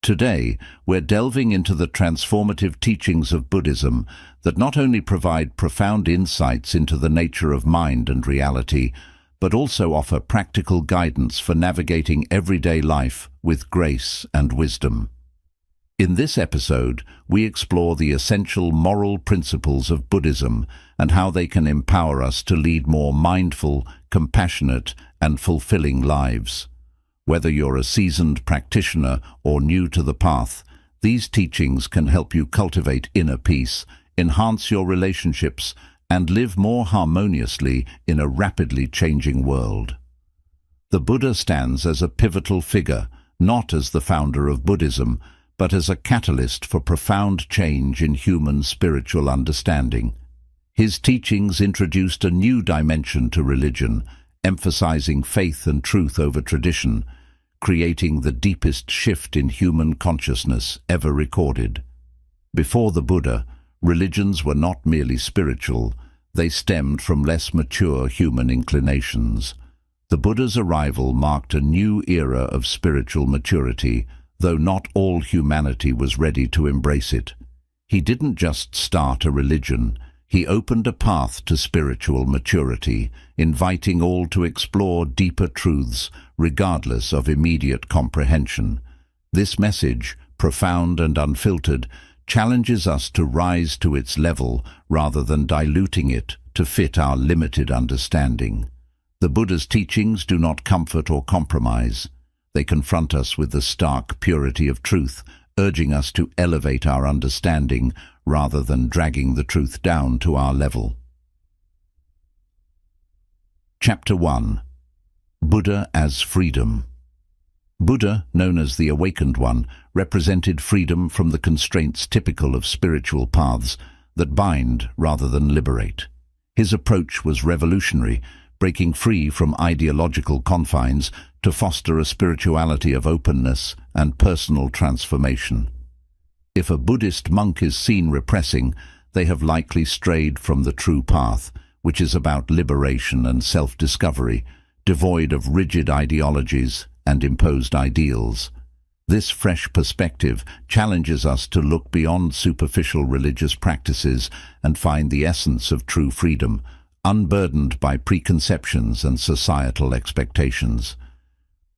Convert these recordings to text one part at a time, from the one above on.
Today, we're delving into the transformative teachings of Buddhism that not only provide profound insights into the nature of mind and reality, but also offer practical guidance for navigating everyday life with grace and wisdom. In this episode, we explore the essential moral principles of Buddhism and how they can empower us to lead more mindful, compassionate, and fulfilling lives. Whether you're a seasoned practitioner or new to the path, these teachings can help you cultivate inner peace, enhance your relationships, and live more harmoniously in a rapidly changing world. The Buddha stands as a pivotal figure, not as the founder of Buddhism, but as a catalyst for profound change in human spiritual understanding. His teachings introduced a new dimension to religion, emphasizing faith and truth over tradition, creating the deepest shift in human consciousness ever recorded. Before the Buddha, religions were not merely spiritual, they stemmed from less mature human inclinations. The Buddha's arrival marked a new era of spiritual maturity, though not all humanity was ready to embrace it. He didn't just start a religion, he opened a path to spiritual maturity, inviting all to explore deeper truths, regardless of immediate comprehension. This message, profound and unfiltered, challenges us to rise to its level rather than diluting it to fit our limited understanding. The Buddha's teachings do not comfort or compromise. They confront us with the stark purity of truth, urging us to elevate our understanding rather than dragging the truth down to our level. Chapter 1. Buddha as Freedom. Buddha, known as the Awakened One, represented freedom from the constraints typical of spiritual paths that bind rather than liberate. His approach was revolutionary, breaking free from ideological confines to foster a spirituality of openness and personal transformation. If a Buddhist monk is seen repressing, they have likely strayed from the true path, which is about liberation and self-discovery, devoid of rigid ideologies and imposed ideals. This fresh perspective challenges us to look beyond superficial religious practices and find the essence of true freedom, unburdened by preconceptions and societal expectations.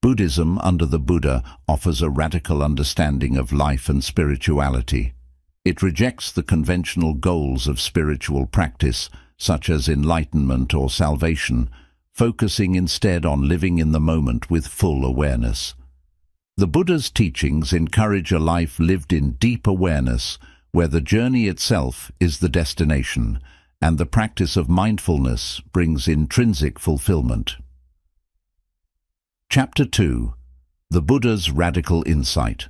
Buddhism under the Buddha offers a radical understanding of life and spirituality. It rejects the conventional goals of spiritual practice, such as enlightenment or salvation, focusing instead on living in the moment with full awareness. The Buddha's teachings encourage a life lived in deep awareness, where the journey itself is the destination, and the practice of mindfulness brings intrinsic fulfillment. Chapter 2. The Buddha's Radical Insight.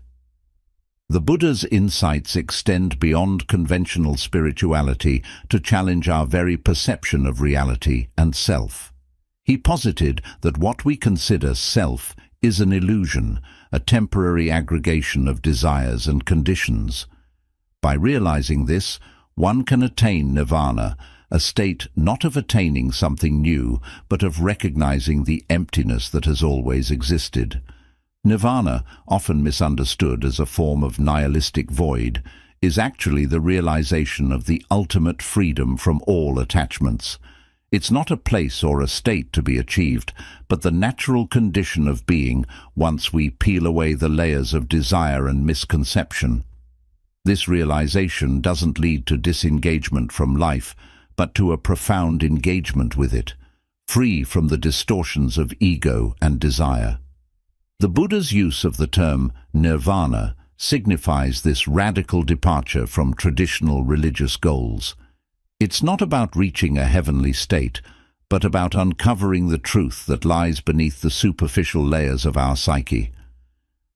The Buddha's insights extend beyond conventional spirituality to challenge our very perception of reality and self. He posited that what we consider self is an illusion, a temporary aggregation of desires and conditions. By realizing this, one can attain nirvana, a state not of attaining something new, but of recognizing the emptiness that has always existed. Nirvana, often misunderstood as a form of nihilistic void, is actually the realization of the ultimate freedom from all attachments. It's not a place or a state to be achieved, but the natural condition of being once we peel away the layers of desire and misconception. This realization doesn't lead to disengagement from life, but to a profound engagement with it, free from the distortions of ego and desire. The Buddha's use of the term nirvana signifies this radical departure from traditional religious goals. It's not about reaching a heavenly state, but about uncovering the truth that lies beneath the superficial layers of our psyche.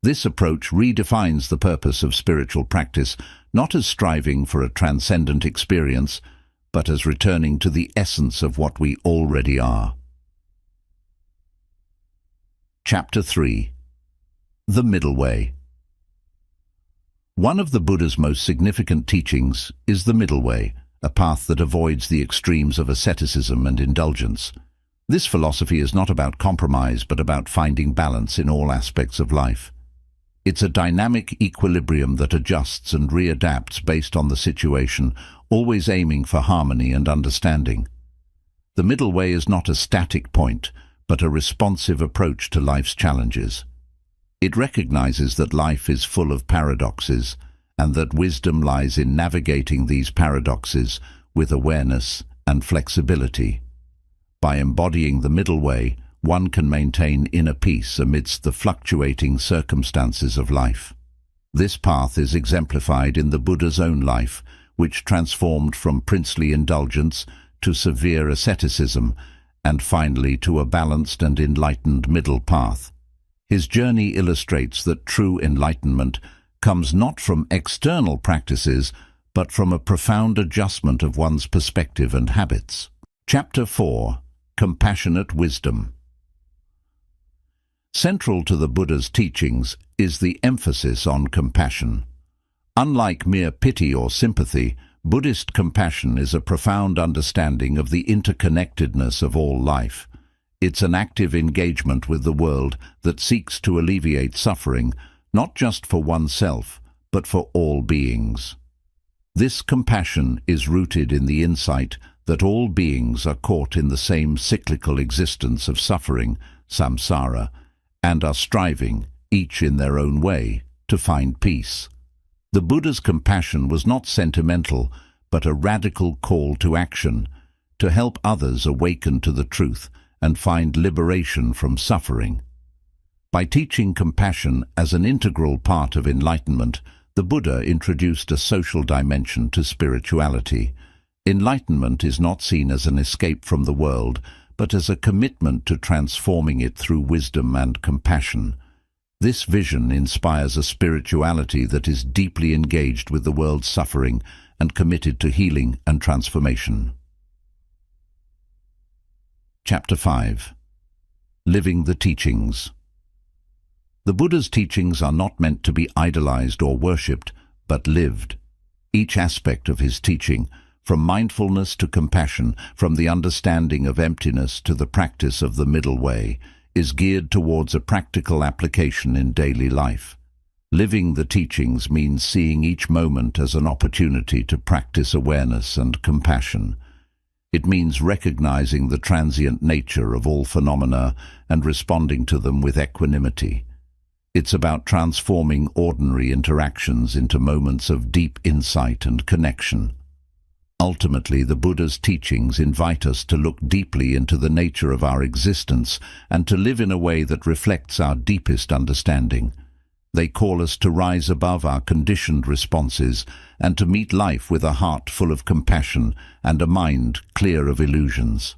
This approach redefines the purpose of spiritual practice, not as striving for a transcendent experience, but as returning to the essence of what we already are. Chapter 3. The Middle Way. One of the Buddha's most significant teachings is the middle way, a path that avoids the extremes of asceticism and indulgence. This philosophy is not about compromise, but about finding balance in all aspects of life. It's a dynamic equilibrium that adjusts and readapts based on the situation, always aiming for harmony and understanding. The middle way is not a static point, but a responsive approach to life's challenges. It recognizes that life is full of paradoxes, and that wisdom lies in navigating these paradoxes with awareness and flexibility. By embodying the middle way, one can maintain inner peace amidst the fluctuating circumstances of life. This path is exemplified in the Buddha's own life, which transformed from princely indulgence to severe asceticism, and finally to a balanced and enlightened middle path. His journey illustrates that true enlightenment comes not from external practices, but from a profound adjustment of one's perspective and habits. Chapter 4. Compassionate Wisdom. Central to the Buddha's teachings is the emphasis on compassion. Unlike mere pity or sympathy, Buddhist compassion is a profound understanding of the interconnectedness of all life. It's an active engagement with the world that seeks to alleviate suffering, not just for oneself, but for all beings. This compassion is rooted in the insight that all beings are caught in the same cyclical existence of suffering, samsara, and are striving, each in their own way, to find peace. The Buddha's compassion was not sentimental, but a radical call to action, to help others awaken to the truth and find liberation from suffering. By teaching compassion as an integral part of enlightenment, the Buddha introduced a social dimension to spirituality. Enlightenment is not seen as an escape from the world, but as a commitment to transforming it through wisdom and compassion. This vision inspires a spirituality that is deeply engaged with the world's suffering and committed to healing and transformation. Chapter 5. Living the Teachings. The Buddha's teachings are not meant to be idolized or worshipped, but lived. Each aspect of his teaching, from mindfulness to compassion, from the understanding of emptiness to the practice of the middle way, is geared towards a practical application in daily life. Living the teachings means seeing each moment as an opportunity to practice awareness and compassion. It means recognizing the transient nature of all phenomena and responding to them with equanimity. It's about transforming ordinary interactions into moments of deep insight and connection. Ultimately, the Buddha's teachings invite us to look deeply into the nature of our existence and to live in a way that reflects our deepest understanding. They call us to rise above our conditioned responses and to meet life with a heart full of compassion and a mind clear of illusions.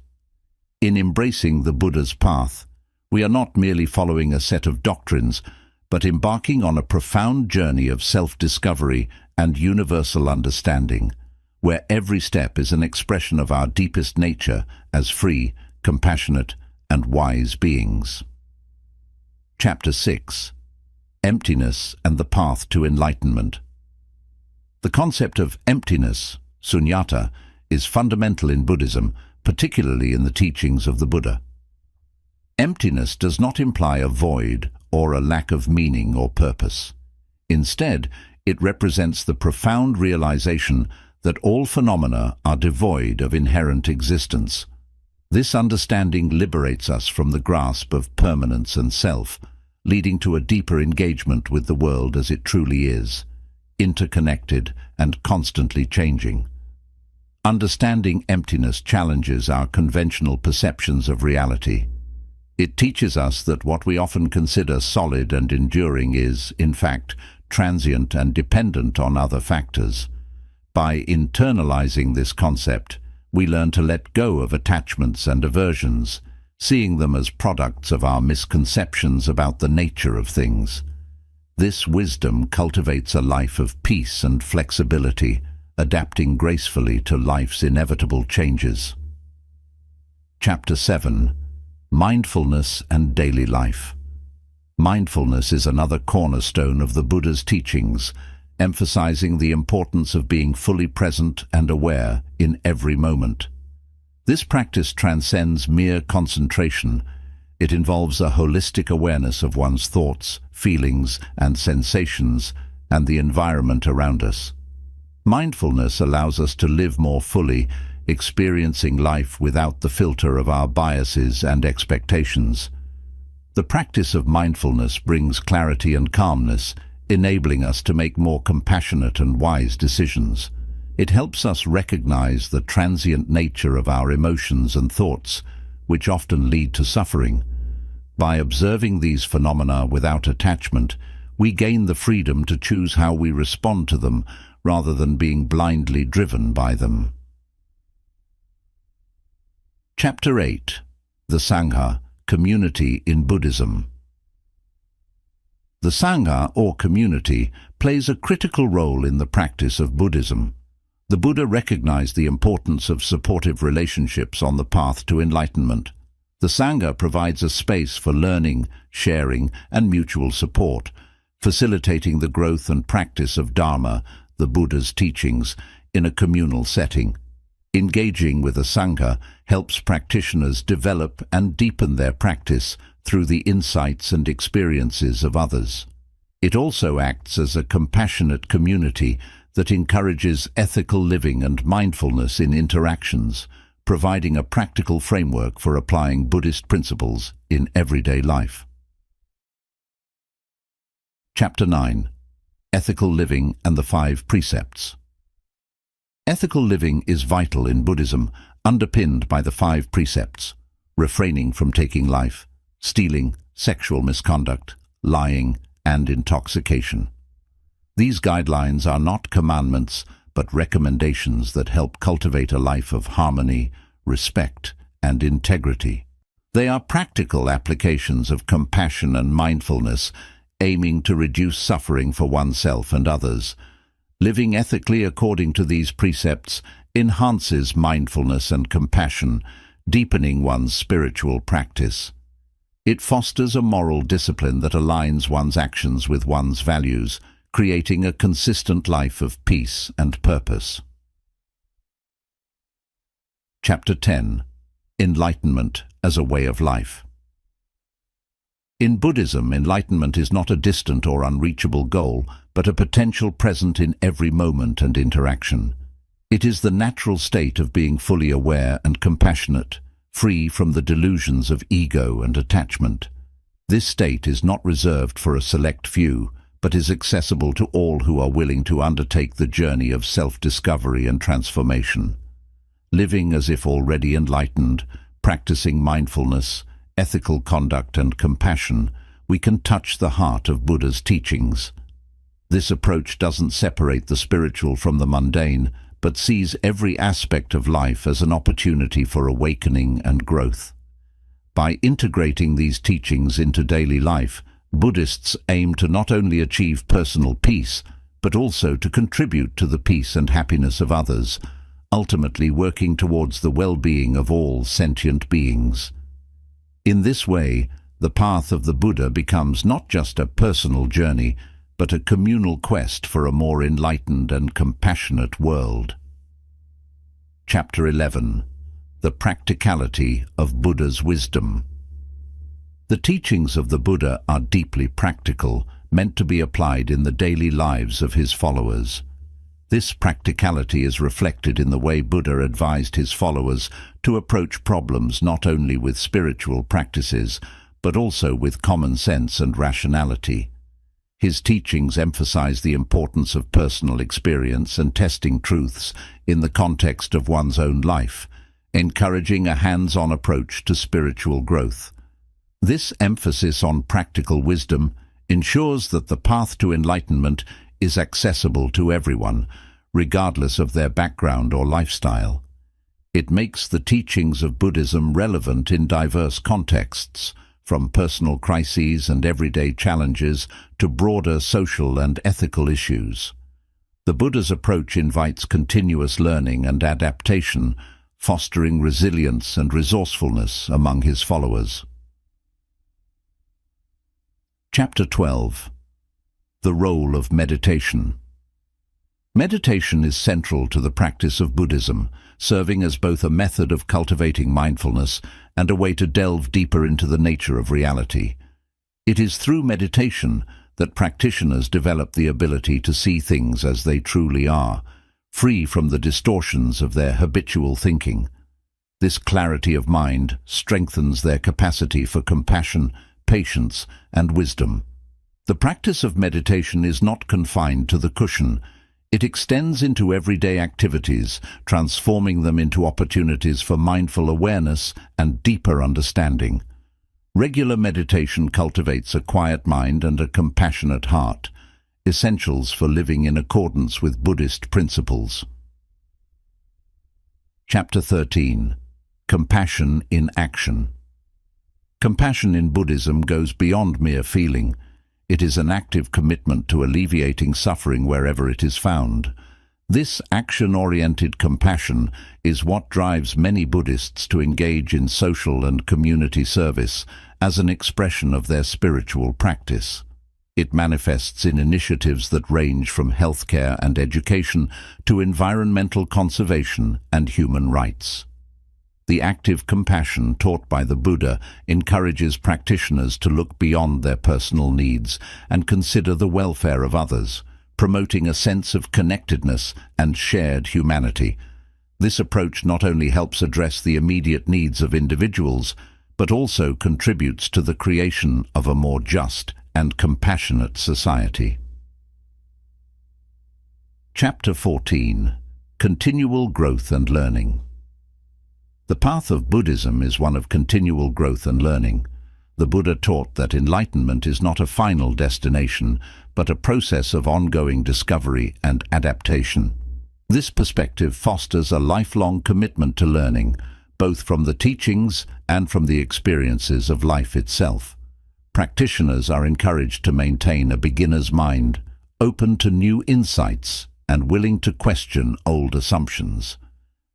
In embracing the Buddha's path, we are not merely following a set of doctrines, but embarking on a profound journey of self-discovery and universal understanding, where every step is an expression of our deepest nature as free, compassionate, and wise beings. Chapter 6. Emptiness and the Path to Enlightenment. The concept of emptiness, sunyata, is fundamental in Buddhism, particularly in the teachings of the Buddha. Emptiness does not imply a void or a lack of meaning or purpose. Instead, it represents the profound realization that all phenomena are devoid of inherent existence. This understanding liberates us from the grasp of permanence and self, leading to a deeper engagement with the world as it truly is, interconnected and constantly changing. Understanding emptiness challenges our conventional perceptions of reality. It teaches us that what we often consider solid and enduring is, in fact, transient and dependent on other factors. By internalizing this concept, we learn to let go of attachments and aversions, seeing them as products of our misconceptions about the nature of things. This wisdom cultivates a life of peace and flexibility, adapting gracefully to life's inevitable changes. Chapter 7. Mindfulness and Daily Life. Mindfulness is another cornerstone of the Buddha's teachings, emphasizing the importance of being fully present and aware in every moment. This practice transcends mere concentration. It involves a holistic awareness of one's thoughts, feelings, and sensations, and the environment around us. Mindfulness allows us to live more fully, experiencing life without the filter of our biases and expectations. The practice of mindfulness brings clarity and calmness, enabling us to make more compassionate and wise decisions. It helps us recognize the transient nature of our emotions and thoughts, which often lead to suffering. By observing these phenomena without attachment, we gain the freedom to choose how we respond to them, rather than being blindly driven by them. Chapter 8. The Sangha, Community in Buddhism. The Sangha, or community, plays a critical role in the practice of Buddhism. The Buddha recognized the importance of supportive relationships on the path to enlightenment. The Sangha provides a space for learning, sharing, and mutual support, facilitating the growth and practice of Dharma, the Buddha's teachings, in a communal setting. Engaging with a Sangha helps practitioners develop and deepen their practice through the insights and experiences of others. It also acts as a compassionate community that encourages ethical living and mindfulness in interactions, providing a practical framework for applying Buddhist principles in everyday life. Chapter 9. Ethical Living and the Five Precepts. Ethical living is vital in Buddhism, underpinned by the five precepts: refraining from taking life, stealing, sexual misconduct, lying, and intoxication. These guidelines are not commandments, but recommendations that help cultivate a life of harmony, respect, and integrity. They are practical applications of compassion and mindfulness, aiming to reduce suffering for oneself and others. Living ethically according to these precepts enhances mindfulness and compassion, deepening one's spiritual practice. It fosters a moral discipline that aligns one's actions with one's values, creating a consistent life of peace and purpose. Chapter 10. Enlightenment as a Way of Life. In Buddhism, enlightenment is not a distant or unreachable goal, but a potential present in every moment and interaction. It is the natural state of being fully aware and compassionate, free from the delusions of ego and attachment. This state is not reserved for a select few, but is accessible to all who are willing to undertake the journey of self-discovery and transformation. Living as if already enlightened, practicing mindfulness, ethical conduct, and compassion, we can touch the heart of Buddha's teachings. This approach doesn't separate the spiritual from the mundane, but sees every aspect of life as an opportunity for awakening and growth. By integrating these teachings into daily life, Buddhists aim to not only achieve personal peace, but also to contribute to the peace and happiness of others, ultimately working towards the well-being of all sentient beings. In this way, the path of the Buddha becomes not just a personal journey, but a communal quest for a more enlightened and compassionate world. Chapter 11. The Practicality of Buddha's Wisdom. The teachings of the Buddha are deeply practical, meant to be applied in the daily lives of his followers. This practicality is reflected in the way Buddha advised his followers to approach problems not only with spiritual practices, but also with common sense and rationality. His teachings emphasize the importance of personal experience and testing truths in the context of one's own life, encouraging a hands-on approach to spiritual growth. This emphasis on practical wisdom ensures that the path to enlightenment is accessible to everyone, regardless of their background or lifestyle. It makes the teachings of Buddhism relevant in diverse contexts, from personal crises and everyday challenges to broader social and ethical issues. The Buddha's approach invites continuous learning and adaptation, fostering resilience and resourcefulness among his followers. Chapter 12. The Role of Meditation. Meditation is central to the practice of Buddhism, serving as both a method of cultivating mindfulness and a way to delve deeper into the nature of reality. It is through meditation that practitioners develop the ability to see things as they truly are, free from the distortions of their habitual thinking. This clarity of mind strengthens their capacity for compassion, patience, and wisdom. The practice of meditation is not confined to the cushion. It extends into everyday activities, transforming them into opportunities for mindful awareness and deeper understanding. Regular meditation cultivates a quiet mind and a compassionate heart, essentials for living in accordance with Buddhist principles. Chapter 13. Compassion in Action. Compassion in Buddhism goes beyond mere feeling. It is an active commitment to alleviating suffering wherever it is found. This action-oriented compassion is what drives many Buddhists to engage in social and community service as an expression of their spiritual practice. It manifests in initiatives that range from healthcare and education to environmental conservation and human rights. The active compassion taught by the Buddha encourages practitioners to look beyond their personal needs and consider the welfare of others, promoting a sense of connectedness and shared humanity. This approach not only helps address the immediate needs of individuals, but also contributes to the creation of a more just and compassionate society. Chapter 14. Continual Growth and Learning. The path of Buddhism is one of continual growth and learning. The Buddha taught that enlightenment is not a final destination, but a process of ongoing discovery and adaptation. This perspective fosters a lifelong commitment to learning, both from the teachings and from the experiences of life itself. Practitioners are encouraged to maintain a beginner's mind, open to new insights and willing to question old assumptions.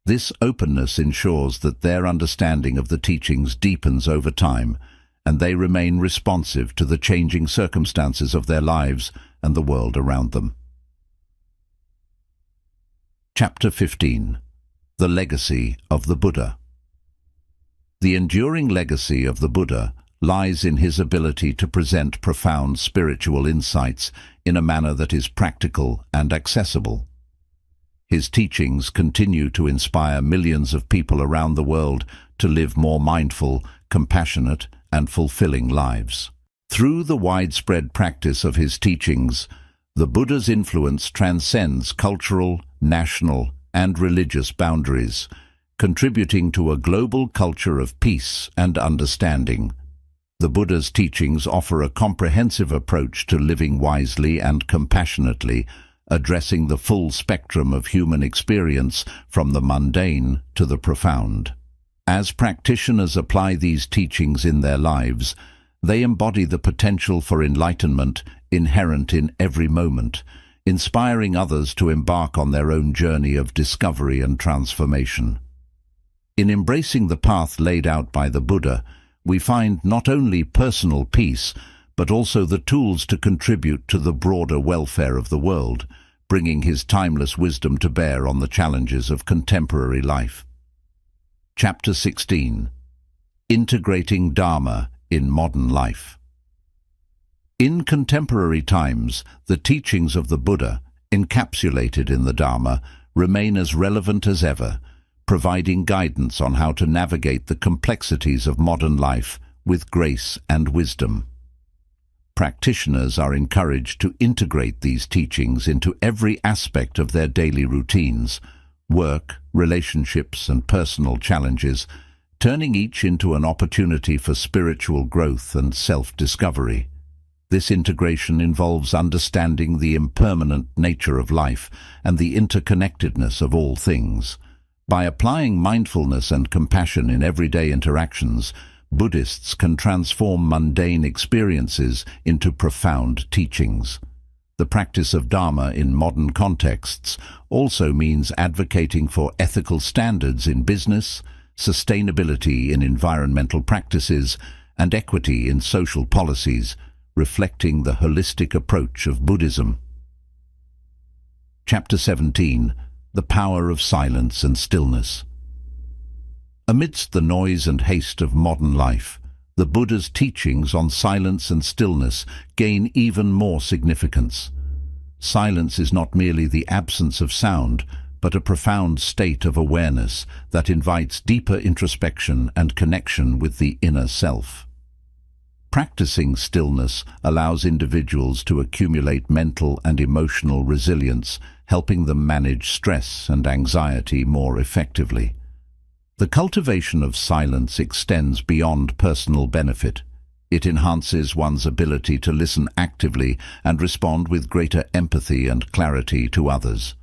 This openness ensures that their understanding of the teachings deepens over time, and they remain responsive to the changing circumstances of their lives and the world around them. Chapter 15. The Legacy of the Buddha. The enduring legacy of the Buddha lies in his ability to present profound spiritual insights in a manner that is practical and accessible. His teachings continue to inspire millions of people around the world to live more mindful, compassionate, and fulfilling lives. Through the widespread practice of his teachings, the Buddha's influence transcends cultural, national, and religious boundaries, contributing to a global culture of peace and understanding. The Buddha's teachings offer a comprehensive approach to living wisely and compassionately, addressing the full spectrum of human experience from the mundane to the profound. As practitioners apply these teachings in their lives, they embody the potential for enlightenment inherent in every moment, inspiring others to embark on their own journey of discovery and transformation. In embracing the path laid out by the Buddha, we find not only personal peace, but also the tools to contribute to the broader welfare of the world, bringing his timeless wisdom to bear on the challenges of contemporary life. Chapter 16. Integrating Dharma in Modern Life. In contemporary times, the teachings of the Buddha, encapsulated in the Dharma, remain as relevant as ever, providing guidance on how to navigate the complexities of modern life with grace and wisdom. Practitioners are encouraged to integrate these teachings into every aspect of their daily routines, work, relationships, and personal challenges, turning each into an opportunity for spiritual growth and self-discovery. This integration involves understanding the impermanent nature of life and the interconnectedness of all things. By applying mindfulness and compassion in everyday interactions, Buddhists can transform mundane experiences into profound teachings. The practice of Dharma in modern contexts also means advocating for ethical standards in business, sustainability in environmental practices, and equity in social policies, reflecting the holistic approach of Buddhism. Chapter 17. The Power of Silence and Stillness. Amidst the noise and haste of modern life, the Buddha's teachings on silence and stillness gain even more significance. Silence is not merely the absence of sound, but a profound state of awareness that invites deeper introspection and connection with the inner self. Practicing stillness allows individuals to accumulate mental and emotional resilience, helping them manage stress and anxiety more effectively. The cultivation of silence extends beyond personal benefit. It enhances one's ability to listen actively and respond with greater empathy and clarity to others.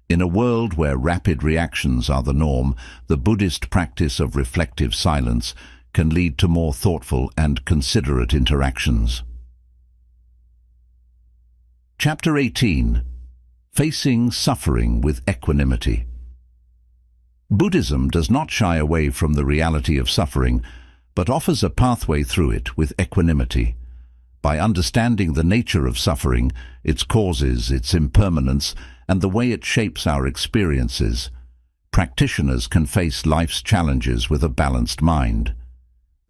In a world where rapid reactions are the norm, the Buddhist practice of reflective silence can lead to more thoughtful and considerate interactions. Chapter 18. Facing Suffering with Equanimity. Buddhism does not shy away from the reality of suffering, but offers a pathway through it with equanimity. By understanding the nature of suffering, its causes, its impermanence, and the way it shapes our experiences, practitioners can face life's challenges with a balanced mind.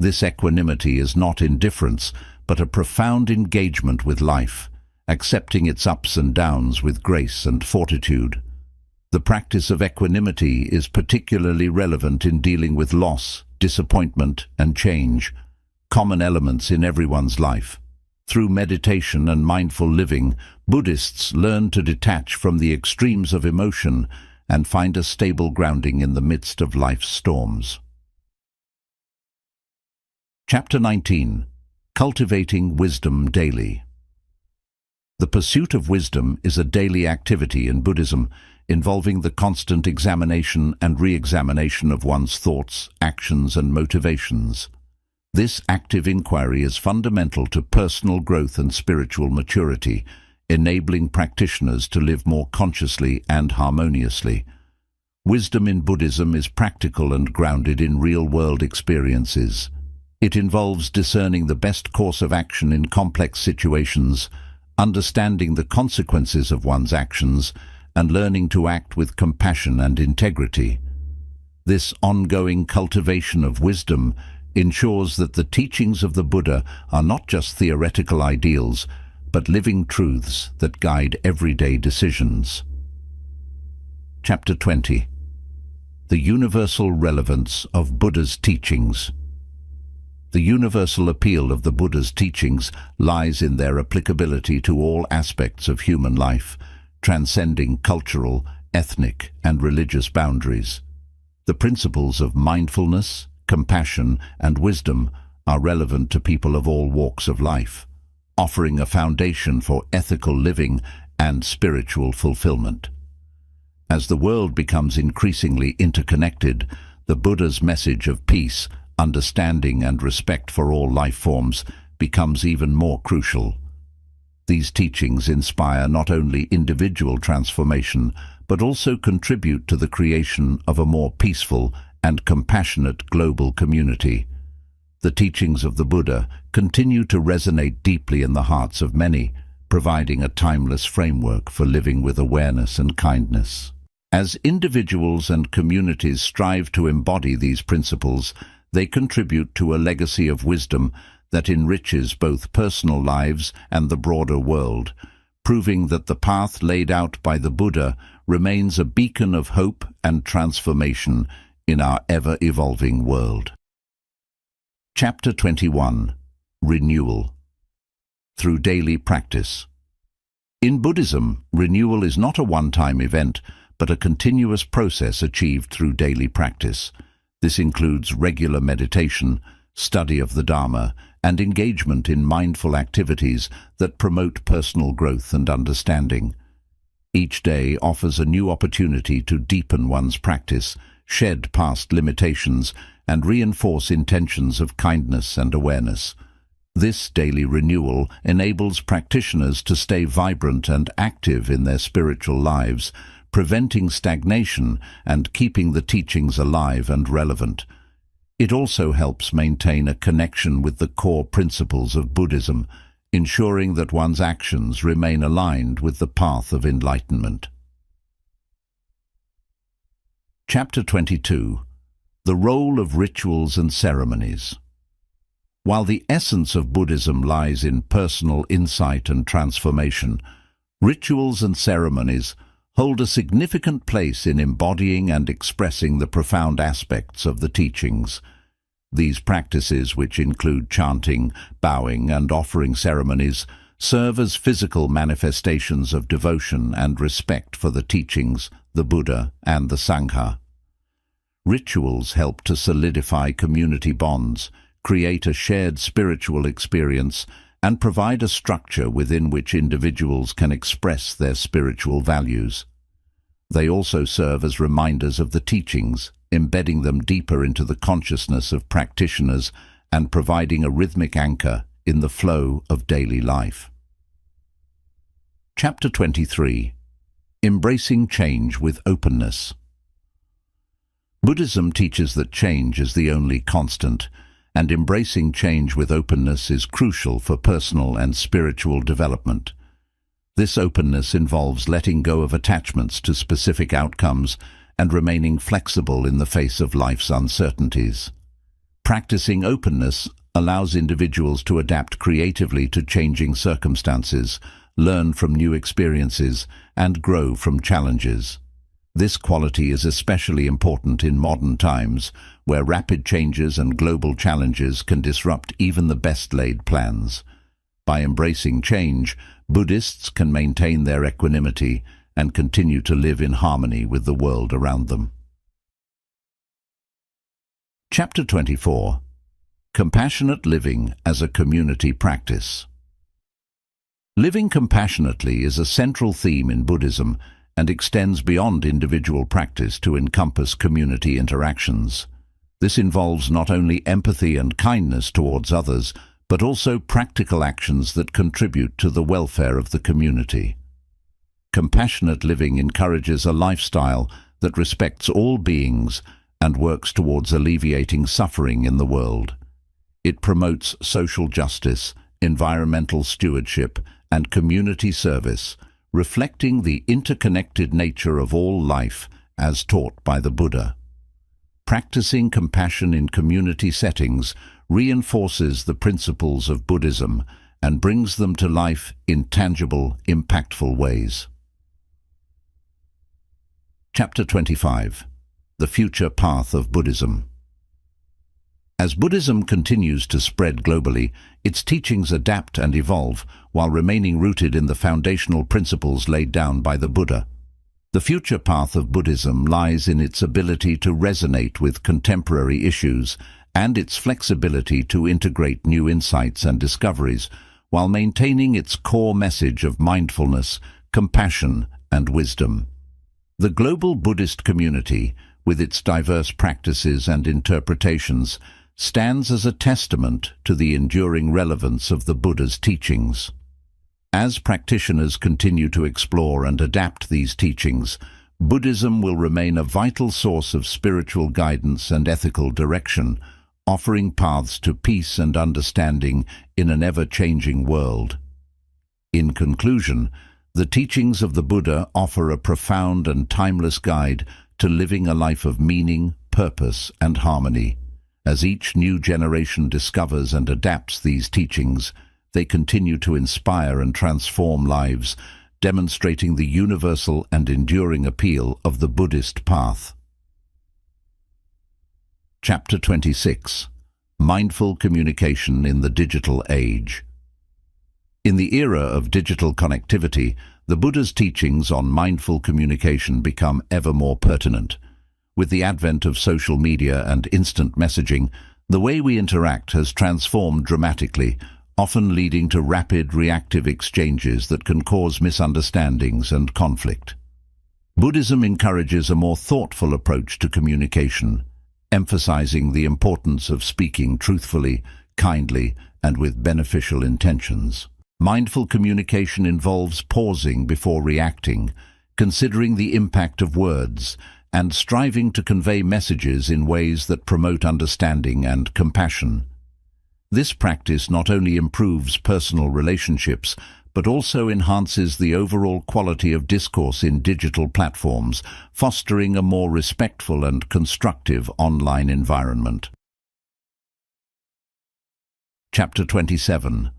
This equanimity is not indifference, but a profound engagement with life, accepting its ups and downs with grace and fortitude. The practice of equanimity is particularly relevant in dealing with loss, disappointment, and change, common elements in everyone's life. Through meditation and mindful living, Buddhists learn to detach from the extremes of emotion and find a stable grounding in the midst of life's storms. Chapter 19. Cultivating Wisdom Daily. The pursuit of wisdom is a daily activity in Buddhism, involving the constant examination and re-examination of one's thoughts, actions, and motivations. This active inquiry is fundamental to personal growth and spiritual maturity, enabling practitioners to live more consciously and harmoniously. Wisdom in Buddhism is practical and grounded in real-world experiences. It involves discerning the best course of action in complex situations, understanding the consequences of one's actions, and learning to act with compassion and integrity. This ongoing cultivation of wisdom ensures that the teachings of the Buddha are not just theoretical ideals, but living truths that guide everyday decisions. Chapter 20. The Universal Relevance of Buddha's Teachings. The universal appeal of the Buddha's teachings lies in their applicability to all aspects of human life, transcending cultural, ethnic, and religious boundaries. The principles of mindfulness, compassion, and wisdom are relevant to people of all walks of life, offering a foundation for ethical living and spiritual fulfillment. As the world becomes increasingly interconnected, the Buddha's message of peace, understanding, and respect for all life forms becomes even more crucial. These teachings inspire not only individual transformation, but also contribute to the creation of a more peaceful and compassionate global community. The teachings of the Buddha continue to resonate deeply in the hearts of many, providing a timeless framework for living with awareness and kindness. As individuals and communities strive to embody these principles, they contribute to a legacy of wisdom that enriches both personal lives and the broader world, proving that the path laid out by the Buddha remains a beacon of hope and transformation in our ever-evolving world. Chapter 21. Renewal. Through daily practice. In Buddhism, renewal is not a one-time event, but a continuous process achieved through daily practice. This includes regular meditation, study of the Dharma, and engagement in mindful activities that promote personal growth and understanding. Each day offers a new opportunity to deepen one's practice, shed past limitations, and reinforce intentions of kindness and awareness. This daily renewal enables practitioners to stay vibrant and active in their spiritual lives, preventing stagnation and keeping the teachings alive and relevant. It also helps maintain a connection with the core principles of Buddhism, ensuring that one's actions remain aligned with the path of enlightenment. Chapter 22. The Role of Rituals and Ceremonies. While the essence of Buddhism lies in personal insight and transformation, rituals and ceremonies hold a significant place in embodying and expressing the profound aspects of the teachings. These practices, which include chanting, bowing, and offering ceremonies, serve as physical manifestations of devotion and respect for the teachings, the Buddha, and the Sangha. Rituals help to solidify community bonds, create a shared spiritual experience, and provide a structure within which individuals can express their spiritual values. They also serve as reminders of the teachings, embedding them deeper into the consciousness of practitioners and providing a rhythmic anchor in the flow of daily life. Chapter 23. Embracing Change with Openness. Buddhism teaches that change is the only constant, and embracing change with openness is crucial for personal and spiritual development. This openness involves letting go of attachments to specific outcomes and remaining flexible in the face of life's uncertainties. Practicing openness allows individuals to adapt creatively to changing circumstances, learn from new experiences, and grow from challenges. This quality is especially important in modern times, where rapid changes and global challenges can disrupt even the best-laid plans. By embracing change, Buddhists can maintain their equanimity and continue to live in harmony with the world around them. Chapter 24. Compassionate Living as a Community Practice. Living compassionately is a central theme in Buddhism and extends beyond individual practice to encompass community interactions. This involves not only empathy and kindness towards others, but also practical actions that contribute to the welfare of the community. Compassionate living encourages a lifestyle that respects all beings and works towards alleviating suffering in the world. It promotes social justice, environmental stewardship, and community service, reflecting the interconnected nature of all life as taught by the Buddha. Practicing compassion in community settings reinforces the principles of Buddhism and brings them to life in tangible, impactful ways. Chapter 25. The Future Path of Buddhism. As Buddhism continues to spread globally, its teachings adapt and evolve while remaining rooted in the foundational principles laid down by the Buddha. The future path of Buddhism lies in its ability to resonate with contemporary issues and its flexibility to integrate new insights and discoveries while maintaining its core message of mindfulness, compassion, and wisdom. The global Buddhist community, with its diverse practices and interpretations, stands as a testament to the enduring relevance of the Buddha's teachings. As practitioners continue to explore and adapt these teachings, Buddhism will remain a vital source of spiritual guidance and ethical direction, offering paths to peace and understanding in an ever-changing world. In conclusion, the teachings of the Buddha offer a profound and timeless guide to living a life of meaning, purpose, and harmony. As each new generation discovers and adapts these teachings, they continue to inspire and transform lives, demonstrating the universal and enduring appeal of the Buddhist path. Chapter 26. Mindful Communication in the Digital Age. In the era of digital connectivity, the Buddha's teachings on mindful communication become ever more pertinent. With the advent of social media and instant messaging, the way we interact has transformed dramatically, often leading to rapid, reactive exchanges that can cause misunderstandings and conflict. Buddhism encourages a more thoughtful approach to communication, emphasizing the importance of speaking truthfully, kindly, and with beneficial intentions. Mindful communication involves pausing before reacting, considering the impact of words, and striving to convey messages in ways that promote understanding and compassion. This practice not only improves personal relationships, but also enhances the overall quality of discourse in digital platforms, fostering a more respectful and constructive online environment. Chapter 27.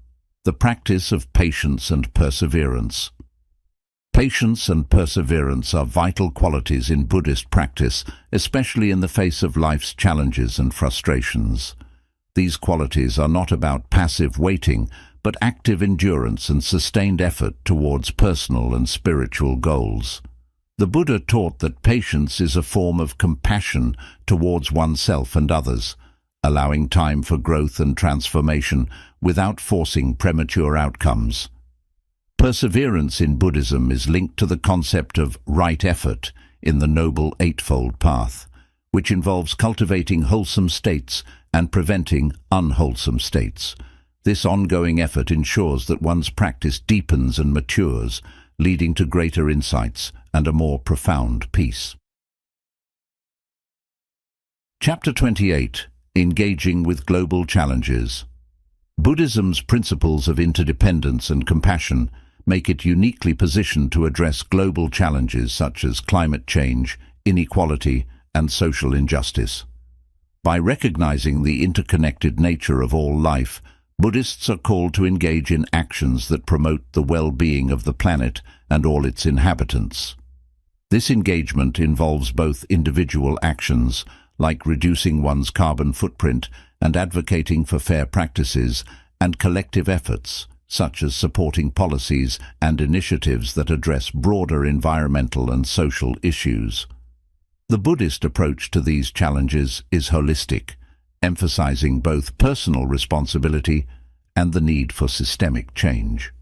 The Practice of Patience and Perseverance. Patience and perseverance are vital qualities in Buddhist practice, especially in the face of life's challenges and frustrations. These qualities are not about passive waiting, but active endurance and sustained effort towards personal and spiritual goals. The Buddha taught that patience is a form of compassion towards oneself and others, allowing time for growth and transformation without forcing premature outcomes. Perseverance in Buddhism is linked to the concept of right effort in the Noble Eightfold Path, which involves cultivating wholesome states and preventing unwholesome states. This ongoing effort ensures that one's practice deepens and matures, leading to greater insights and a more profound peace. Chapter 28. Engaging with Global Challenges. Buddhism's principles of interdependence and compassion make it uniquely positioned to address global challenges such as climate change, inequality, and social injustice. By recognizing the interconnected nature of all life, Buddhists are called to engage in actions that promote the well-being of the planet and all its inhabitants. This engagement involves both individual actions, like reducing one's carbon footprint and advocating for fair practices, and collective efforts, such as supporting policies and initiatives that address broader environmental and social issues. The Buddhist approach to these challenges is holistic, emphasizing both personal responsibility and the need for systemic change.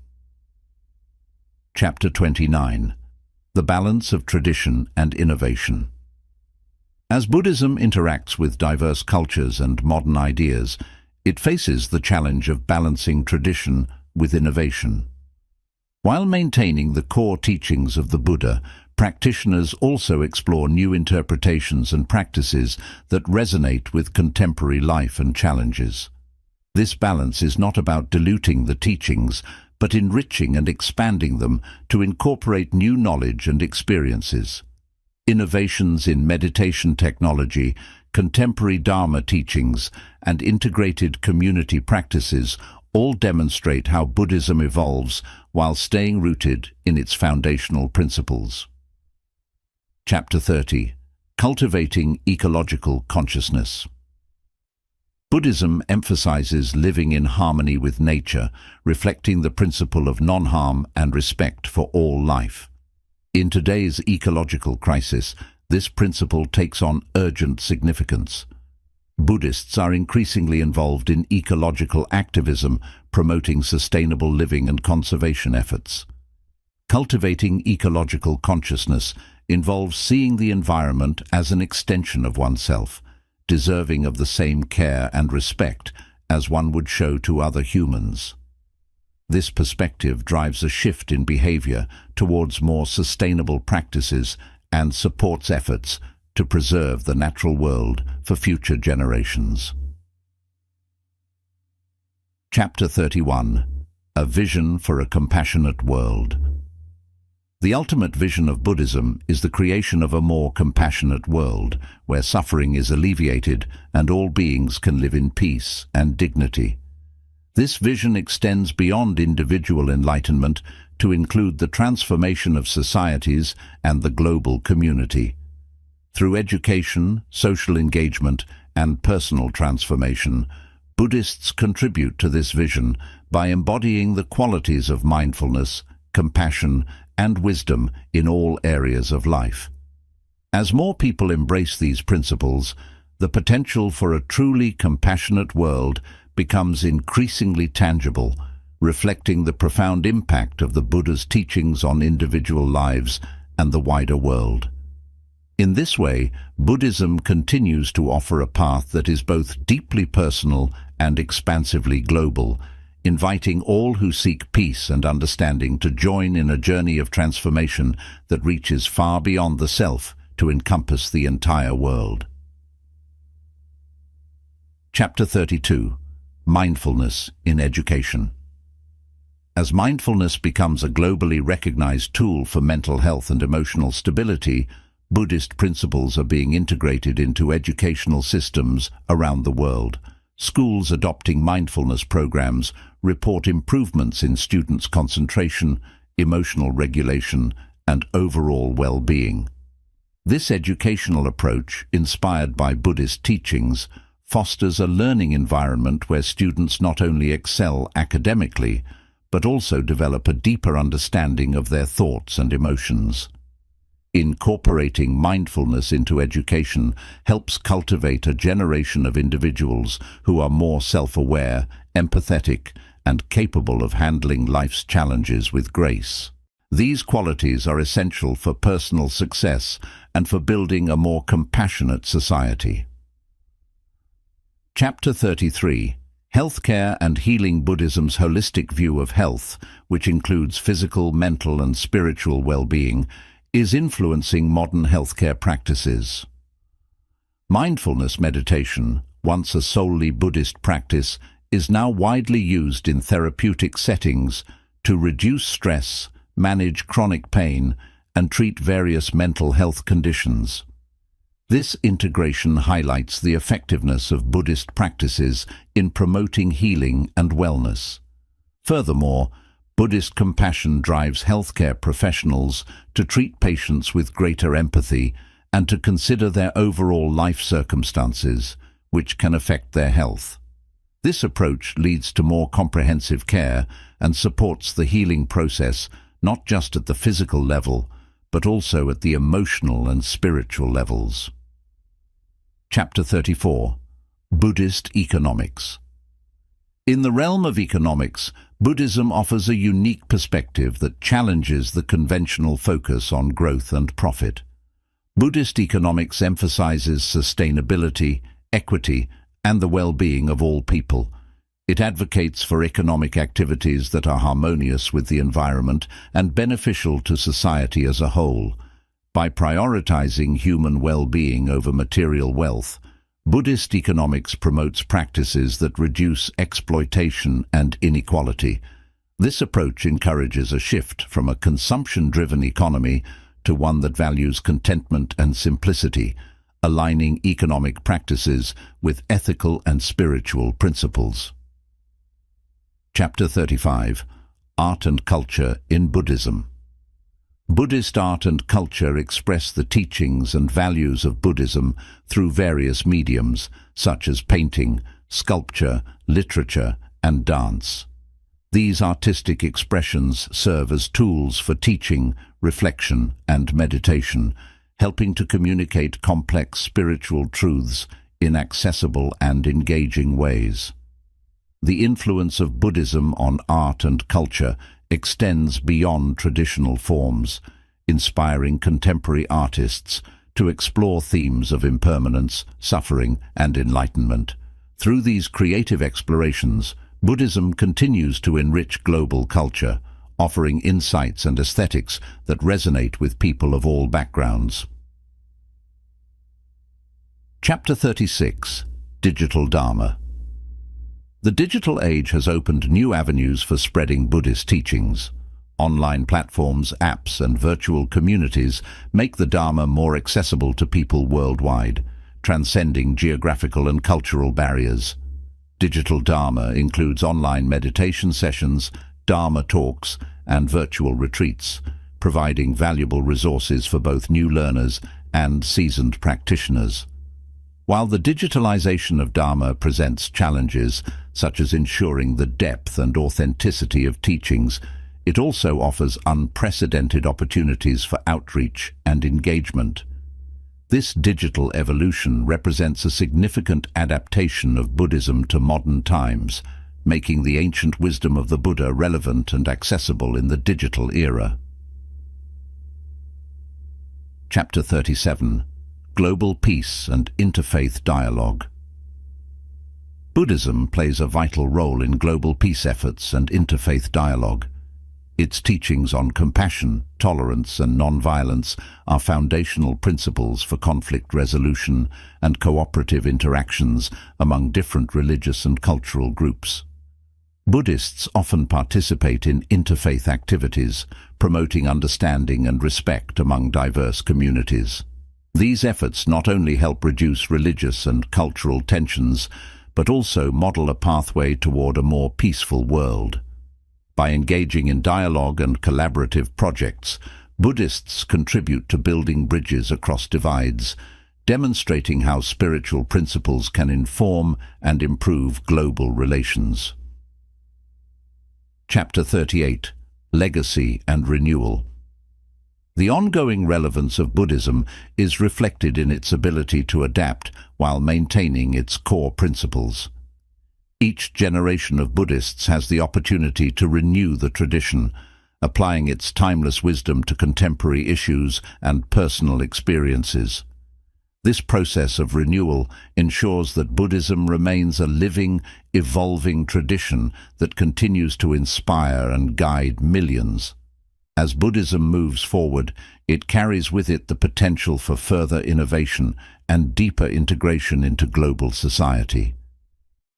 Chapter 29. The Balance of Tradition and Innovation. As Buddhism interacts with diverse cultures and modern ideas, it faces the challenge of balancing tradition with innovation. While maintaining the core teachings of the Buddha, practitioners also explore new interpretations and practices that resonate with contemporary life and challenges. This balance is not about diluting the teachings, but enriching and expanding them to incorporate new knowledge and experiences. Innovations in meditation technology, contemporary Dharma teachings, and integrated community practices all demonstrate how Buddhism evolves while staying rooted in its foundational principles. Chapter 30. Cultivating Ecological Consciousness. Buddhism emphasizes living in harmony with nature, reflecting the principle of non-harm and respect for all life. In today's ecological crisis, this principle takes on urgent significance. Buddhists are increasingly involved in ecological activism, promoting sustainable living and conservation efforts. Cultivating ecological consciousness involves seeing the environment as an extension of oneself, deserving of the same care and respect as one would show to other humans. This perspective drives a shift in behavior towards more sustainable practices and supports efforts to preserve the natural world for future generations. Chapter 31. A Vision for a Compassionate World. The ultimate vision of Buddhism is the creation of a more compassionate world, where suffering is alleviated and all beings can live in peace and dignity. This vision extends beyond individual enlightenment to include the transformation of societies and the global community. Through education, social engagement, and personal transformation, Buddhists contribute to this vision by embodying the qualities of mindfulness, compassion, and wisdom in all areas of life. As more people embrace these principles, the potential for a truly compassionate world becomes increasingly tangible, reflecting the profound impact of the Buddha's teachings on individual lives and the wider world. In this way, Buddhism continues to offer a path that is both deeply personal and expansively global, inviting all who seek peace and understanding to join in a journey of transformation that reaches far beyond the self to encompass the entire world. Chapter 32. Mindfulness in Education. As mindfulness becomes a globally recognized tool for mental health and emotional stability, Buddhist principles are being integrated into educational systems around the world. Schools adopting mindfulness programs report improvements in students' concentration, emotional regulation, and overall well-being. This educational approach, inspired by Buddhist teachings, fosters a learning environment where students not only excel academically, but also develop a deeper understanding of their thoughts and emotions. Incorporating mindfulness into education helps cultivate a generation of individuals who are more self-aware, empathetic, and capable of handling life's challenges with grace. These qualities are essential for personal success and for building a more compassionate society. Chapter 33. Healthcare and Healing. Buddhism's holistic view of health, which includes physical, mental, and spiritual well-being, is influencing modern healthcare practices. Mindfulness meditation, once a solely Buddhist practice, is now widely used in therapeutic settings to reduce stress, manage chronic pain, and treat various mental health conditions. This integration highlights the effectiveness of Buddhist practices in promoting healing and wellness. Furthermore, Buddhist compassion drives healthcare professionals to treat patients with greater empathy and to consider their overall life circumstances, which can affect their health. This approach leads to more comprehensive care and supports the healing process not just at the physical level, but also at the emotional and spiritual levels. Chapter 34. Buddhist Economics. In the realm of economics, Buddhism offers a unique perspective that challenges the conventional focus on growth and profit. Buddhist economics emphasizes sustainability, equity, and the well-being of all people. It advocates for economic activities that are harmonious with the environment and beneficial to society as a whole. By prioritizing human well-being over material wealth, Buddhist economics promotes practices that reduce exploitation and inequality. This approach encourages a shift from a consumption-driven economy to one that values contentment and simplicity, aligning economic practices with ethical and spiritual principles. Chapter 35. Art and Culture in Buddhism. Buddhist art and culture express the teachings and values of Buddhism through various mediums, such as painting, sculpture, literature, and dance. These artistic expressions serve as tools for teaching, reflection, and meditation, helping to communicate complex spiritual truths in accessible and engaging ways. The influence of Buddhism on art and culture extends beyond traditional forms, inspiring contemporary artists to explore themes of impermanence, suffering, and enlightenment. Through these creative explorations, Buddhism continues to enrich global culture, offering insights and aesthetics that resonate with people of all backgrounds. Chapter 36. Digital Dharma. The digital age has opened new avenues for spreading Buddhist teachings. Online platforms, apps, and virtual communities make the Dharma more accessible to people worldwide, transcending geographical and cultural barriers. Digital Dharma includes online meditation sessions, Dharma talks, and virtual retreats, providing valuable resources for both new learners and seasoned practitioners. While the digitalization of Dharma presents challenges, such as ensuring the depth and authenticity of teachings, it also offers unprecedented opportunities for outreach and engagement. This digital evolution represents a significant adaptation of Buddhism to modern times, making the ancient wisdom of the Buddha relevant and accessible in the digital era. Chapter 37. Global Peace and Interfaith Dialogue. Buddhism plays a vital role in global peace efforts and interfaith dialogue. Its teachings on compassion, tolerance, and non-violence are foundational principles for conflict resolution and cooperative interactions among different religious and cultural groups. Buddhists often participate in interfaith activities, promoting understanding and respect among diverse communities. These efforts not only help reduce religious and cultural tensions, but also model a pathway toward a more peaceful world. By engaging in dialogue and collaborative projects, Buddhists contribute to building bridges across divides, demonstrating how spiritual principles can inform and improve global relations. Chapter 38: Legacy and Renewal. The ongoing relevance of Buddhism is reflected in its ability to adapt while maintaining its core principles. Each generation of Buddhists has the opportunity to renew the tradition, applying its timeless wisdom to contemporary issues and personal experiences. This process of renewal ensures that Buddhism remains a living, evolving tradition that continues to inspire and guide millions. As Buddhism moves forward, it carries with it the potential for further innovation and deeper integration into global society.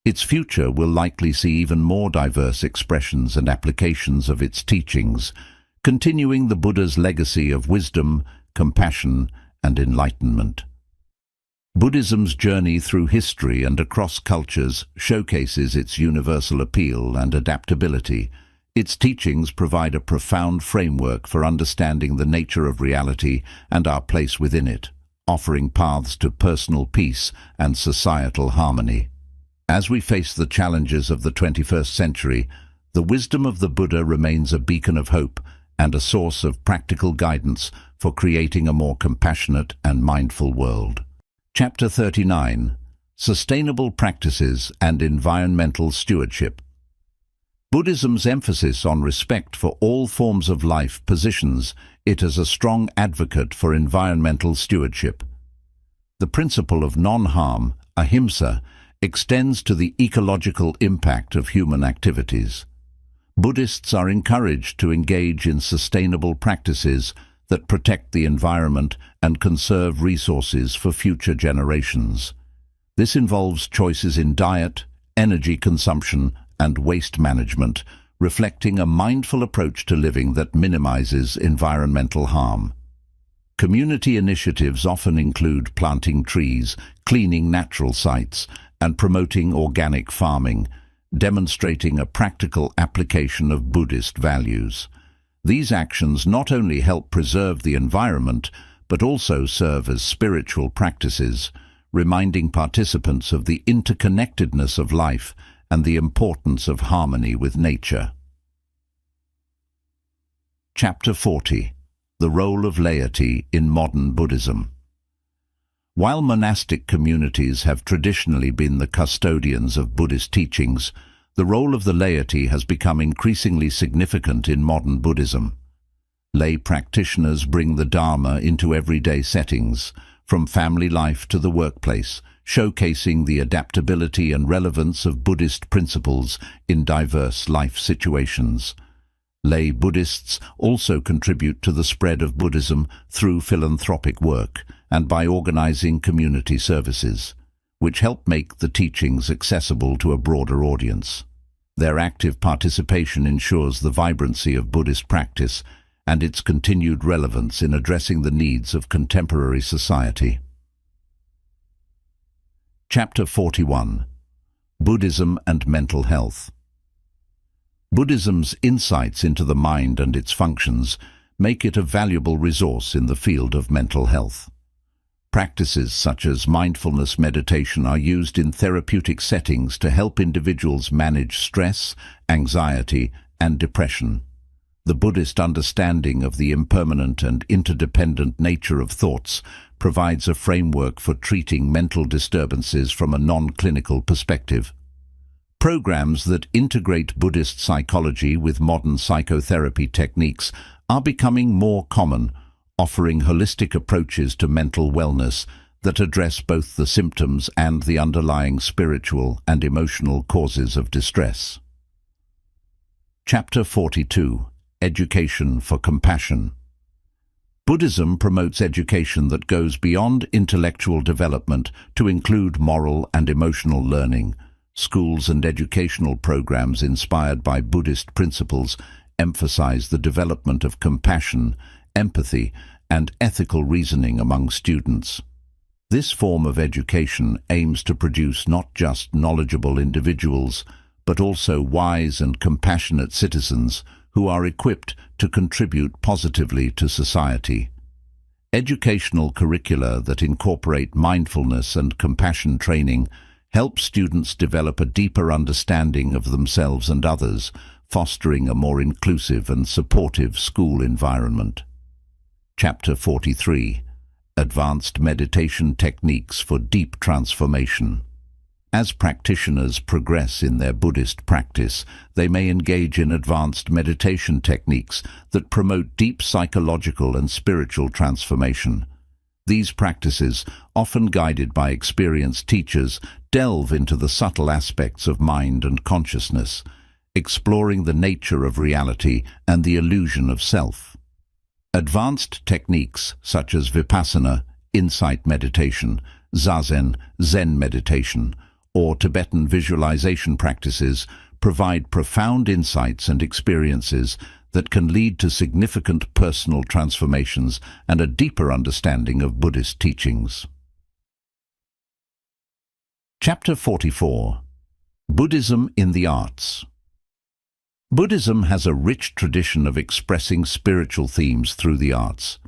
Its future will likely see even more diverse expressions and applications of its teachings, continuing the Buddha's legacy of wisdom, compassion, and enlightenment. Buddhism's journey through history and across cultures showcases its universal appeal and adaptability. Its teachings provide a profound framework for understanding the nature of reality and our place within it, offering paths to personal peace and societal harmony. As we face the challenges of the 21st century, the wisdom of the Buddha remains a beacon of hope and a source of practical guidance for creating a more compassionate and mindful world. Chapter 39: Sustainable Practices and Environmental Stewardship. Buddhism's emphasis on respect for all forms of life positions it as a strong advocate for environmental stewardship. The principle of non-harm, ahimsa, extends to the ecological impact of human activities. Buddhists are encouraged to engage in sustainable practices that protect the environment and conserve resources for future generations. This involves choices in diet, energy consumption, and waste management, reflecting a mindful approach to living that minimizes environmental harm. Community initiatives often include planting trees, cleaning natural sites, and promoting organic farming, demonstrating a practical application of Buddhist values. These actions not only help preserve the environment, but also serve as spiritual practices, reminding participants of the interconnectedness of life and the importance of harmony with nature. Chapter 40: The Role of Laity in Modern Buddhism. While monastic communities have traditionally been the custodians of Buddhist teachings, the role of the laity has become increasingly significant in modern Buddhism. Lay practitioners bring the Dharma into everyday settings, from family life to the workplace, showcasing the adaptability and relevance of Buddhist principles in diverse life situations. Lay Buddhists also contribute to the spread of Buddhism through philanthropic work and by organizing community services, which help make the teachings accessible to a broader audience. Their active participation ensures the vibrancy of Buddhist practice and its continued relevance in addressing the needs of contemporary society. Chapter 41: Buddhism and Mental Health. Buddhism's insights into the mind and its functions make it a valuable resource in the field of mental health. Practices such as mindfulness meditation are used in therapeutic settings to help individuals manage stress, anxiety, and depression. The Buddhist understanding of the impermanent and interdependent nature of thoughts provides a framework for treating mental disturbances from a non-clinical perspective. Programs that integrate Buddhist psychology with modern psychotherapy techniques are becoming more common, offering holistic approaches to mental wellness that address both the symptoms and the underlying spiritual and emotional causes of distress. Chapter 42: Education for Compassion. Buddhism promotes education that goes beyond intellectual development to include moral and emotional learning, Schools and educational programs inspired by Buddhist principles emphasize the development of compassion, empathy, and ethical reasoning among students. This form of education aims to produce not just knowledgeable individuals, but also wise and compassionate citizens who are equipped to contribute positively to society. Educational curricula that incorporate mindfulness and compassion training help students develop a deeper understanding of themselves and others, fostering a more inclusive and supportive school environment. Chapter 43. Advanced Meditation Techniques for Deep Transformation. As practitioners progress in their Buddhist practice, they may engage in advanced meditation techniques that promote deep psychological and spiritual transformation. These practices, often guided by experienced teachers, delve into the subtle aspects of mind and consciousness, exploring the nature of reality and the illusion of self. Advanced techniques such as Vipassana, insight meditation, Zazen, Zen meditation, or Tibetan visualization practices provide profound insights and experiences that can lead to significant personal transformations and a deeper understanding of Buddhist teachings. Chapter 44. Buddhism in the Arts. Buddhism has a rich tradition of expressing spiritual themes through the arts.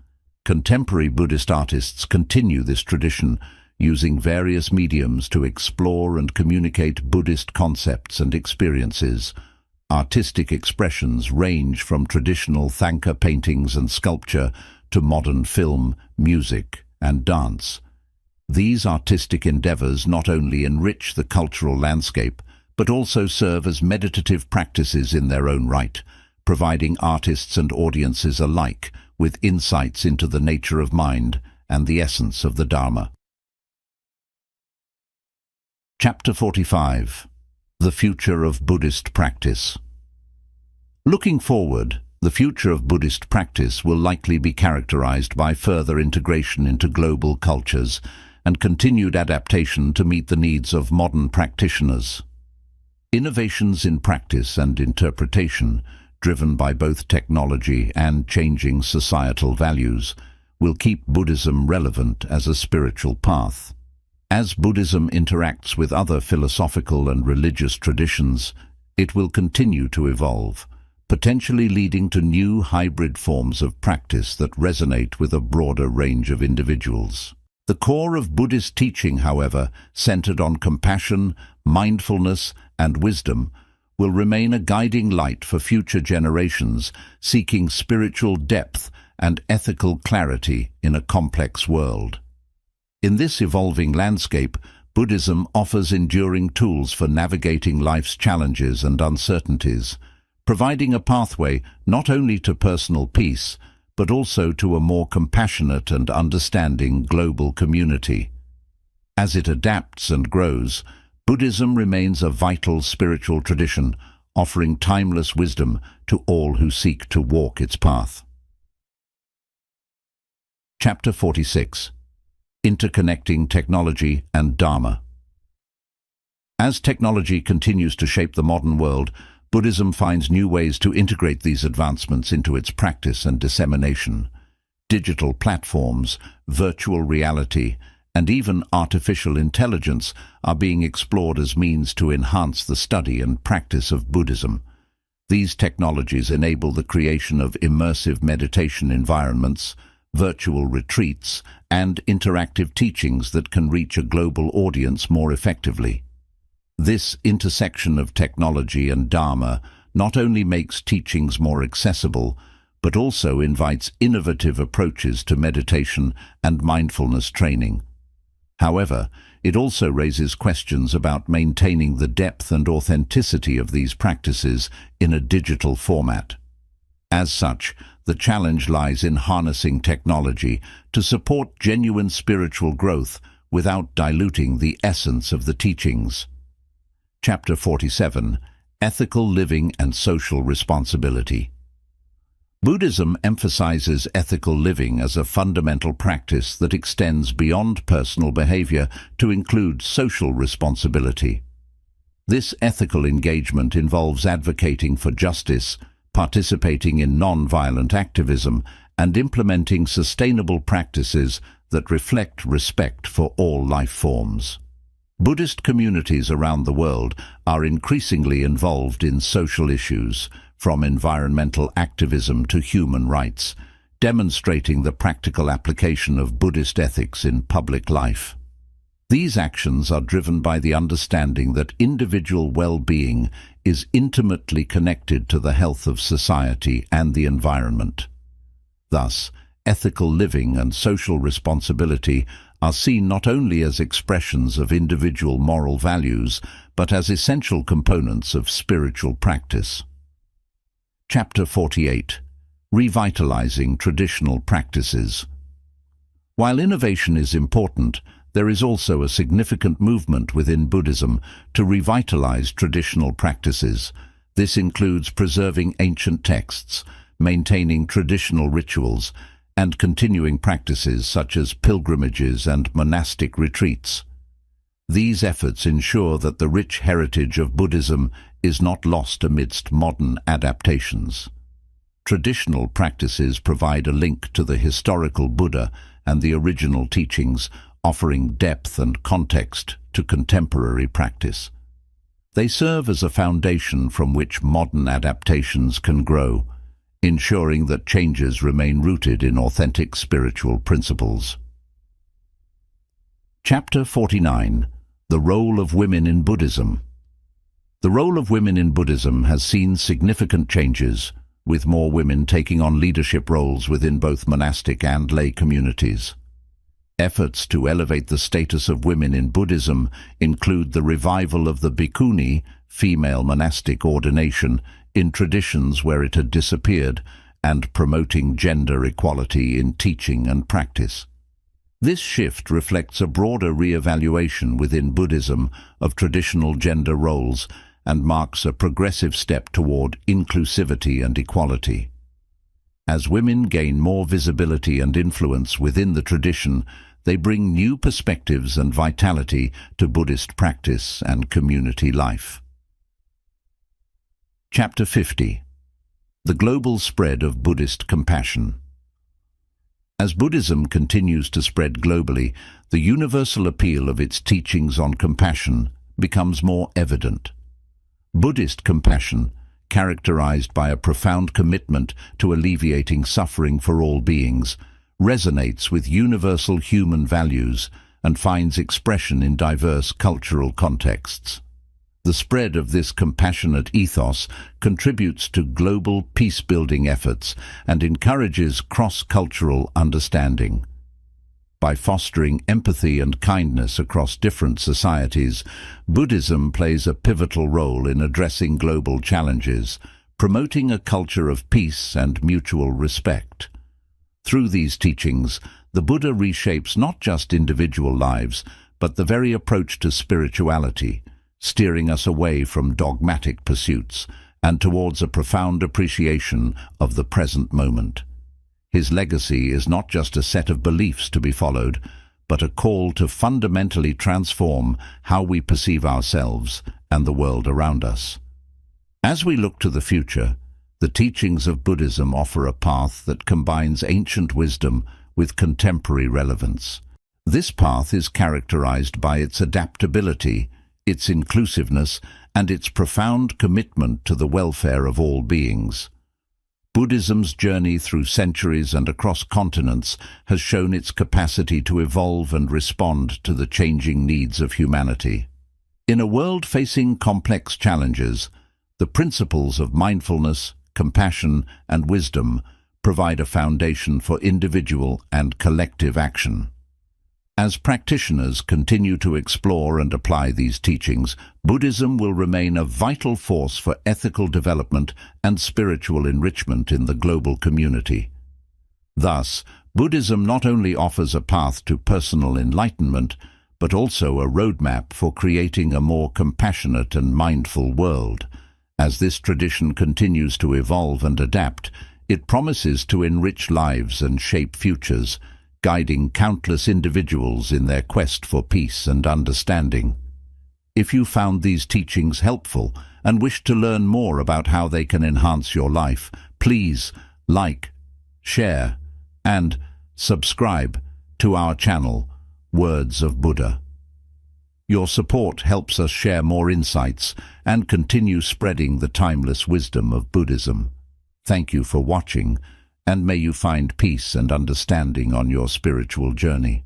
Contemporary Buddhist artists continue this tradition, using various mediums to explore and communicate Buddhist concepts and experiences. Artistic expressions range from traditional Thangka paintings and sculpture to modern film, music, and dance. These artistic endeavors not only enrich the cultural landscape, but also serve as meditative practices in their own right, providing artists and audiences alike with insights into the nature of mind and the essence of the Dharma. Chapter 45. The Future of Buddhist Practice. Looking forward, the future of Buddhist practice will likely be characterized by further integration into global cultures and continued adaptation to meet the needs of modern practitioners. Innovations in practice and interpretation, driven by both technology and changing societal values, will keep Buddhism relevant as a spiritual path. As Buddhism interacts with other philosophical and religious traditions, it will continue to evolve, potentially leading to new hybrid forms of practice that resonate with a broader range of individuals. The core of Buddhist teaching, however, centered on compassion, mindfulness, and wisdom, will remain a guiding light for future generations seeking spiritual depth and ethical clarity in a complex world. In this evolving landscape, Buddhism offers enduring tools for navigating life's challenges and uncertainties, providing a pathway not only to personal peace, but also to a more compassionate and understanding global community. As it adapts and grows, Buddhism remains a vital spiritual tradition, offering timeless wisdom to all who seek to walk its path. Chapter 46. Interconnecting Technology and Dharma. As technology continues to shape the modern world, Buddhism finds new ways to integrate these advancements into its practice and dissemination. Digital platforms, virtual reality, and even artificial intelligence are being explored as means to enhance the study and practice of Buddhism. These technologies enable the creation of immersive meditation environments, virtual retreats, and interactive teachings that can reach a global audience more effectively. This intersection of technology and Dharma not only makes teachings more accessible, but also invites innovative approaches to meditation and mindfulness training. However, it also raises questions about maintaining the depth and authenticity of these practices in a digital format. As such, the challenge lies in harnessing technology to support genuine spiritual growth without diluting the essence of the teachings. Chapter 47. Ethical Living and Social Responsibility. Buddhism emphasizes ethical living as a fundamental practice that extends beyond personal behavior to include social responsibility. This ethical engagement involves advocating for justice, participating in non-violent activism, and implementing sustainable practices that reflect respect for all life forms. Buddhist communities around the world are increasingly involved in social issues, from environmental activism to human rights, demonstrating the practical application of Buddhist ethics in public life. These actions are driven by the understanding that individual well-being is intimately connected to the health of society and the environment. Thus, ethical living and social responsibility are seen not only as expressions of individual moral values, but as essential components of spiritual practice. Chapter 48. Revitalizing traditional practices. While innovation is important, there is also a significant movement within Buddhism to revitalize traditional practices. This includes preserving ancient texts, maintaining traditional rituals, and continuing practices such as pilgrimages and monastic retreats. These efforts ensure that the rich heritage of Buddhism is not lost amidst modern adaptations. Traditional practices provide a link to the historical Buddha and the original teachings, offering depth and context to contemporary practice. They serve as a foundation from which modern adaptations can grow, ensuring that changes remain rooted in authentic spiritual principles. Chapter 49. The Role of Women in Buddhism. The role of women in Buddhism has seen significant changes, with more women taking on leadership roles within both monastic and lay communities. Efforts to elevate the status of women in Buddhism include the revival of the bhikkhuni, female monastic ordination, in traditions where it had disappeared, and promoting gender equality in teaching and practice. This shift reflects a broader re-evaluation within Buddhism of traditional gender roles and marks a progressive step toward inclusivity and equality. As women gain more visibility and influence within the tradition, they bring new perspectives and vitality to Buddhist practice and community life. Chapter 50. The Global Spread of Buddhist Compassion. As Buddhism continues to spread globally, the universal appeal of its teachings on compassion becomes more evident. Buddhist compassion, characterized by a profound commitment to alleviating suffering for all beings, resonates with universal human values and finds expression in diverse cultural contexts. The spread of this compassionate ethos contributes to global peace-building efforts and encourages cross-cultural understanding. By fostering empathy and kindness across different societies, Buddhism plays a pivotal role in addressing global challenges, promoting a culture of peace and mutual respect. Through these teachings, the Buddha reshapes not just individual lives, but the very approach to spirituality, steering us away from dogmatic pursuits and towards a profound appreciation of the present moment. His legacy is not just a set of beliefs to be followed, but a call to fundamentally transform how we perceive ourselves and the world around us. As we look to the future, the teachings of Buddhism offer a path that combines ancient wisdom with contemporary relevance. This path is characterized by its adaptability, its inclusiveness, and its profound commitment to the welfare of all beings. Buddhism's journey through centuries and across continents has shown its capacity to evolve and respond to the changing needs of humanity. In a world facing complex challenges, the principles of mindfulness, compassion, and wisdom provide a foundation for individual and collective action. As practitioners continue to explore and apply these teachings, Buddhism will remain a vital force for ethical development and spiritual enrichment in the global community. Thus, Buddhism not only offers a path to personal enlightenment, but also a roadmap for creating a more compassionate and mindful world. As this tradition continues to evolve and adapt, it promises to enrich lives and shape futures, guiding countless individuals in their quest for peace and understanding. If you found these teachings helpful and wish to learn more about how they can enhance your life, please like, share, and subscribe to our channel, Words of Buddha. Your support helps us share more insights and continue spreading the timeless wisdom of Buddhism. Thank you for watching, and may you find peace and understanding on your spiritual journey.